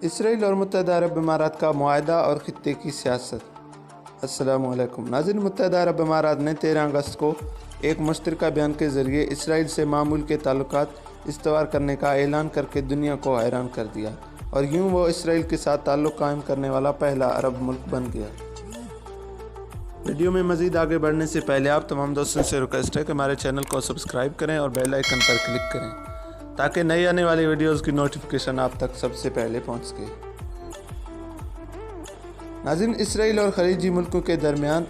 اسرائیل اور متحدہ عرب امارات کا معاہدہ اور خطے کی سیاست۔ السلام علیکم ناظرین، متحدہ عرب امارات نے 13 اگست کو ایک مشترکہ بیان کے ذریعے اسرائیل سے معمول کے تعلقات استوار کرنے کا اعلان کر کے دنیا کو حیران کر دیا اور یوں وہ اسرائیل کے ساتھ تعلق قائم کرنے والا پہلا عرب ملک بن گیا۔ ویڈیو میں مزید آگے بڑھنے سے پہلے آپ تمام دوستوں سے ریکویسٹ ہے کہ ہمارے چینل کو سبسکرائب کریں اور بیل آئیکن پر کلک کریں تاکہ نئی آنے والی ویڈیوز کی نوٹیفیکیشن آپ تک سب سے پہلے پہنچ سکے۔ ناظرین، اسرائیل اور خلیجی ملکوں کے درمیان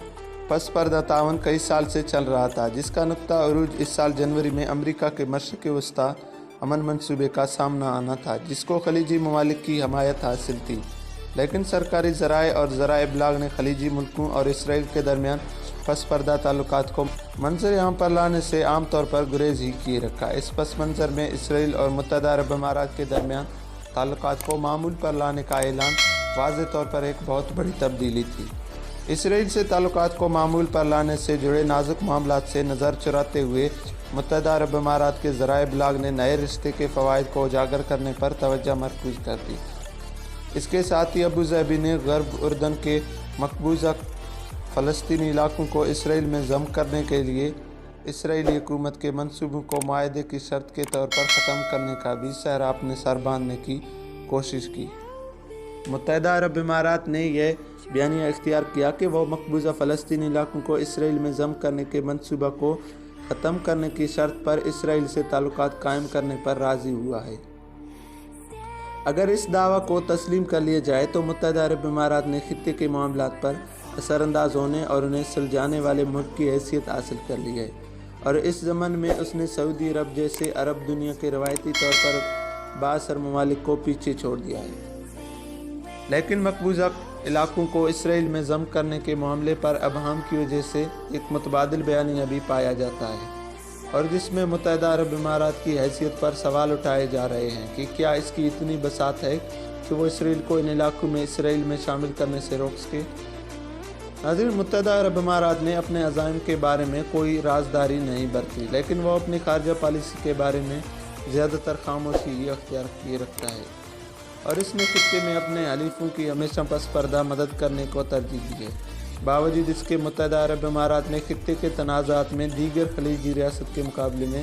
پس پردہ تعاون کئی سال سے چل رہا تھا، جس کا نقطہ عروج اس سال جنوری میں امریکہ کے مشرق وسطیٰ امن منصوبے کا سامنا آنا تھا، جس کو خلیجی ممالک کی حمایت حاصل تھی۔ لیکن سرکاری ذرائع اور ذرائع ابلاغ نے خلیجی ملکوں اور اسرائیل کے درمیان پس پردہ تعلقات کو منظر عام پر لانے سے عام طور پر گریز ہی کیے رکھا۔ اس پس منظر میں اسرائیل اور متحدہ عرب امارات کے درمیان تعلقات کو معمول پر لانے کا اعلان واضح طور پر ایک بہت بڑی تبدیلی تھی۔ اسرائیل سے تعلقات کو معمول پر لانے سے جڑے نازک معاملات سے نظر چراتے ہوئے متحدہ عرب امارات کے ذرائع ابلاغ نے نئے رشتے کے فوائد کو اجاگر کرنے پر توجہ مرکوز کر دی۔ اس کے ساتھ ہی ابوظہبی نے غرب اردن کے مقبوضہ فلسطینی علاقوں کو اسرائیل میں ضم کرنے کے لیے اسرائیلی حکومت کے منصوبوں کو معاہدے کی شرط کے طور پر ختم کرنے کا بھی صحرا اپنے سر باندھنے کی کوشش کی۔ متحدہ عرب امارات نے یہ بیانیہ اختیار کیا کہ وہ مقبوضہ فلسطینی علاقوں کو اسرائیل میں ضم کرنے کے منصوبہ کو ختم کرنے کی شرط پر اسرائیل سے تعلقات قائم کرنے پر راضی ہوا ہے۔ اگر اس دعویٰ کو تسلیم کر لیا جائے تو متحدہ عرب امارات نے خطے کے معاملات پر اثر انداز ہونے اور انہیں سلجھانے والے ملک کی حیثیت حاصل کر لی ہے، اور اس ضمن میں اس نے سعودی عرب جیسے عرب دنیا کے روایتی طور پر بااثر ممالک کو پیچھے چھوڑ دیا ہے۔ لیکن مقبوضہ علاقوں کو اسرائیل میں ضم کرنے کے معاملے پر ابہام کی وجہ سے ایک متبادل بیانیہ بھی پایا جاتا ہے، اور جس میں متحدہ عرب امارات کی حیثیت پر سوال اٹھائے جا رہے ہیں کہ کیا اس کی اتنی بساط ہے کہ وہ اسرائیل کو ان علاقوں میں اسرائیل میں شامل کرنے سے روک سکے۔ ناظرین، متحدہ عرب امارات نے اپنے عزائم کے بارے میں کوئی رازداری نہیں برتی، لیکن وہ اپنی خارجہ پالیسی کے بارے میں زیادہ تر خاموشی ہی اختیار کیے رکھتا ہے، اور اس نے خطے میں اپنے حلیفوں کی ہمیشہ پس پردہ مدد کرنے کو ترجیح دی ہے۔ باوجود اس کے متحدہ عرب امارات نے خطے کے تنازعات میں دیگر خلیجی ریاست کے مقابلے میں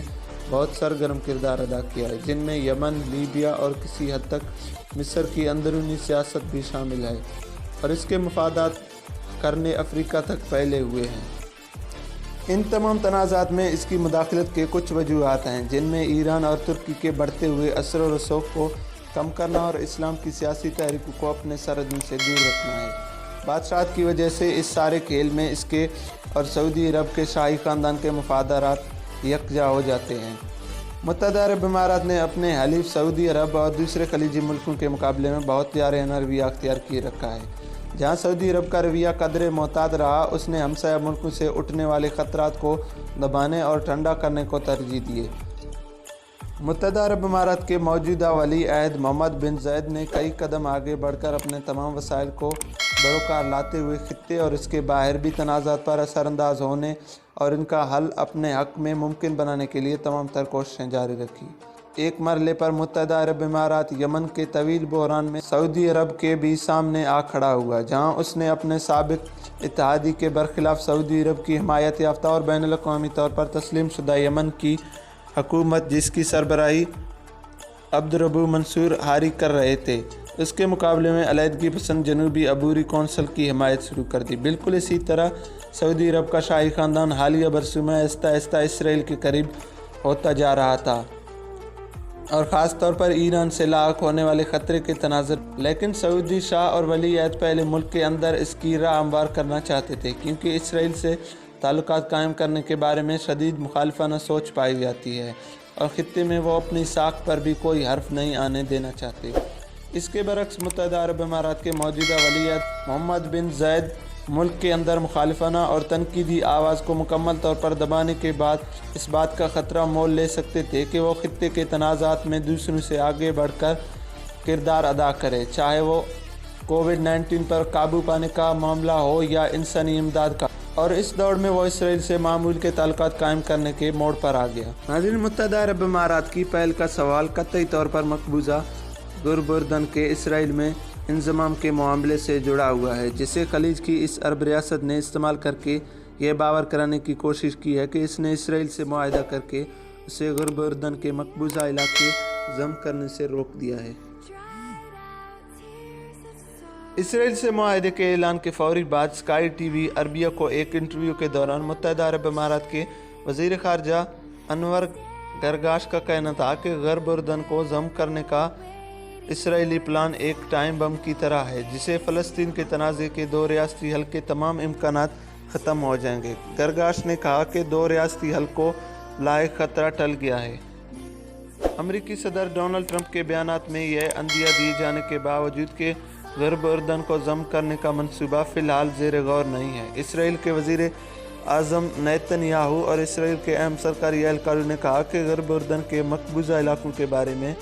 بہت سرگرم کردار ادا کیا ہے، جن میں یمن، لیبیا اور کسی حد تک مصر کی اندرونی سیاست بھی شامل ہے، اور اس کے مفادات کرنے افریقہ تک پھیلے ہوئے ہیں۔ ان تمام تنازعات میں اس کی مداخلت کے کچھ وجوہات ہیں، جن میں ایران اور ترکی کے بڑھتے ہوئے اثر و رسوخ کو کم کرنا اور اسلام کی سیاسی تحریکوں کو اپنے سرحدوں سے دور رکھنا ہے۔ بادشاہت کی وجہ سے اس سارے کھیل میں اس کے اور سعودی عرب کے شاہی خاندان کے مفادات یکجا ہو جاتے ہیں۔ متحدہ عرب امارات نے اپنے حلیف سعودی عرب اور دوسرے خلیجی ملکوں کے مقابلے میں بہت جارحانہ رویہ اختیار کیے رکھا ہے۔ جہاں سعودی عرب کا رویہ قدرے محتاط رہا، اس نے ہمسایہ ملکوں سے اٹھنے والے خطرات کو دبانے اور ٹھنڈا کرنے کو ترجیح دی۔ متحدہ عرب امارات کے موجودہ ولی عہد محمد بن زائد نے کئی قدم آگے بڑھ کر اپنے تمام وسائل کو بروکار لاتے ہوئے خطے اور اس کے باہر بھی تنازعات پر اثر انداز ہونے اور ان کا حل اپنے حق میں ممکن بنانے کے لیے تمام تر کوششیں جاری رکھی۔ ایک مرحلے پر متحدہ عرب امارات یمن کے طویل بحران میں سعودی عرب کے بھی سامنے آ کھڑا ہوا، جہاں اس نے اپنے سابق اتحادی کے برخلاف سعودی عرب کی حمایت یافتہ اور بین الاقوامی طور پر تسلیم شدہ یمن کی حکومت، جس کی سربراہی عبدالربو منصور ہاری کر رہے تھے، اس کے مقابلے میں علیحدگی پسند جنوبی عبوری کونسل کی حمایت شروع کر دی۔ بالکل اسی طرح سعودی عرب کا شاہی خاندان حالیہ برسوں میں آہستہ آہستہ اسرائیل کے قریب ہوتا جا رہا تھا، اور خاص طور پر ایران سے لاحق ہونے والے خطرے کے تناظر۔ لیکن سعودی شاہ اور ولی عہد پہلے ملک کے اندر اس کی راہ ہموار کرنا چاہتے تھے، کیونکہ اسرائیل سے تعلقات قائم کرنے کے بارے میں شدید مخالفانہ سوچ پائی جاتی ہے، اور خطے میں وہ اپنی ساکھ پر بھی کوئی حرف نہیں آنے دینا چاہتے۔ اس کے برعکس متحدہ عرب امارات کے موجودہ ولی عہد محمد بن زائد ملک کے اندر مخالفانہ اور تنقیدی آواز کو مکمل طور پر دبانے کے بعد اس بات کا خطرہ مول لے سکتے تھے کہ وہ خطے کے تنازعات میں دوسروں سے آگے بڑھ کر کردار ادا کرے، چاہے وہ کووڈ-19 پر قابو پانے کا معاملہ ہو یا انسانی امداد کا، اور اس دوڑ میں وہ اسرائیل سے معمول کے تعلقات قائم کرنے کے موڑ پر آ گیا۔ ناظرین، متحدہ عرب امارات کی پہل کا سوال قطعی طور پر مقبوضہ غرب اردن کے اسرائیل میں انضمام کے معاملے سے جڑا ہوا ہے، جسے خلیج کی اس عرب ریاست نے استعمال کر کے یہ باور کرانے کی کوشش کی ہے کہ اس نے اسرائیل سے معاہدہ کر کے اسے غرب اردن کے مقبوضہ علاقے ضم کرنے سے روک دیا ہے۔ اسرائیل سے معاہدے کے اعلان کے فوری بعد اسکائی ٹی وی عربیہ کو ایک انٹرویو کے دوران متحدہ عرب امارات کے وزیر خارجہ انور گرگاش کا کہنا تھا کہ غرب اردن کو ضم کرنے کا اسرائیلی پلان ایک ٹائم بم کی طرح ہے، جسے فلسطین کے تنازع کے دو ریاستی حل کے تمام امکانات ختم ہو جائیں گے۔ گرگاش نے کہا کہ دو ریاستی حل کو لاحق خطرہ ٹل گیا ہے۔ امریکی صدر ڈونلڈ ٹرمپ کے بیانات میں یہ عندیہ دیے جانے کے باوجود کہ غرب اردن کو ضم کرنے کا منصوبہ فی الحال زیر غور نہیں ہے۔ اسرائیل کے وزیر اعظم نیتن یاہو اور اسرائیل کے اہم سرکاری اہلکاروں نے کہا کہ غرب اردن کے مقبوضہ علاقوں کے بارے میں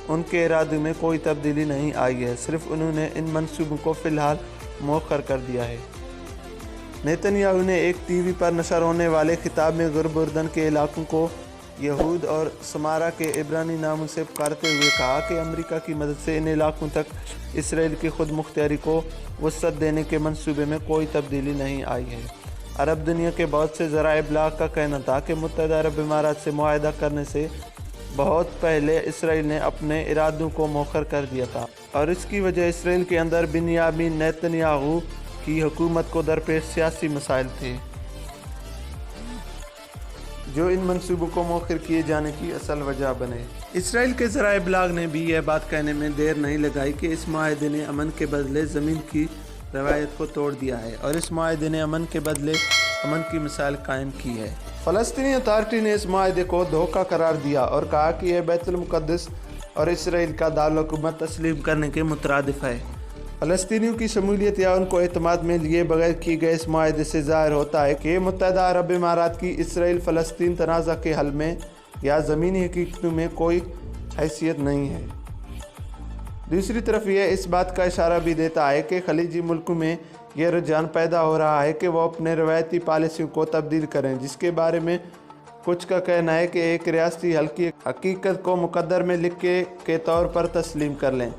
ان کے ارادوں میں کوئی تبدیلی نہیں آئی ہے، صرف انہوں نے ان منصوبوں کو فی الحال مؤخر کر دیا ہے۔ نیتن یاہو نے ایک ٹی وی پر نشر ہونے والے خطاب میں غرب اردن کے علاقوں کو یہود اور سمارا کے عبرانی ناموں سے پکارتے ہوئے کہا کہ امریکہ کی مدد سے ان علاقوں تک اسرائیل کی خود مختاری کو وسعت دینے کے منصوبے میں کوئی تبدیلی نہیں آئی ہے۔ عرب دنیا کے بہت سے ذرائع ابلاغ کا کہنا تھا کہ متحدہ عرب امارات سے معاہدہ کرنے سے بہت پہلے اسرائیل نے اپنے ارادوں کو مؤخر کر دیا تھا، اور اس کی وجہ اسرائیل کے اندر بنیامین نیتن یاہو کی حکومت کو درپیش سیاسی مسائل تھے، جو ان منصوبوں کو مؤخر کیے جانے کی اصل وجہ بنے۔ اسرائیل کے ذرائع ابلاغ نے بھی یہ بات کہنے میں دیر نہیں لگائی کہ اس معاہدے نے امن کے بدلے زمین کی روایت کو توڑ دیا ہے، اور اس معاہدے نے امن کے بدلے امن کی مثال قائم کی ہے۔ فلسطینی اتھارٹی نے اس معاہدے کو دھوکہ قرار دیا اور کہا کہ یہ بیت المقدس اور اسرائیل کا دارالحکومت تسلیم کرنے کے مترادف ہے۔ فلسطینیوں کی شمولیت یا ان کو اعتماد میں لیے بغیر کیے گئے اس معاہدے سے ظاہر ہوتا ہے کہ متحدہ عرب امارات کی اسرائیل فلسطین تنازع کے حل میں یا زمینی حقیقتوں میں کوئی حیثیت نہیں ہے۔ دوسری طرف یہ اس بات کا اشارہ بھی دیتا ہے کہ خلیجی ملکوں میں یہ رجحان پیدا ہو رہا ہے کہ وہ اپنے روایتی پالیسیوں کو تبدیل کریں، جس کے بارے میں کچھ کا کہنا ہے کہ ایک ریاستی حل کی حقیقت کو مقدر میں لکھ کے طور پر تسلیم کر لیں۔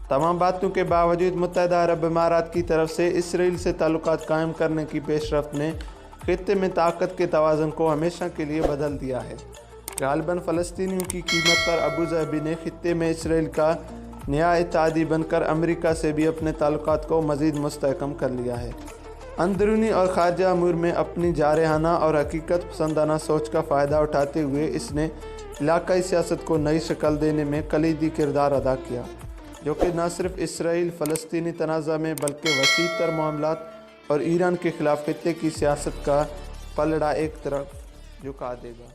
تمام باتوں کے باوجود متحدہ عرب امارات کی طرف سے اسرائیل سے تعلقات قائم کرنے کی پیش رفت نے خطے میں طاقت کے توازن کو ہمیشہ کے لیے بدل دیا ہے۔ غالباً فلسطینیوں کی قیمت پر ابوظہبی نے خطے میں اسرائیل کا نیا اتحادی بن کر امریکہ سے بھی اپنے تعلقات کو مزید مستحکم کر لیا ہے۔ اندرونی اور خارجہ امور میں اپنی جارحانہ اور حقیقت پسندانہ سوچ کا فائدہ اٹھاتے ہوئے اس نے علاقائی سیاست کو نئی شکل دینے میں کلیدی کردار ادا کیا، جو کہ نہ صرف اسرائیل فلسطینی تنازع میں بلکہ وسیع تر معاملات اور ایران کے خلاف خطے کی سیاست کا پلڑا ایک طرف جھکا دے گا۔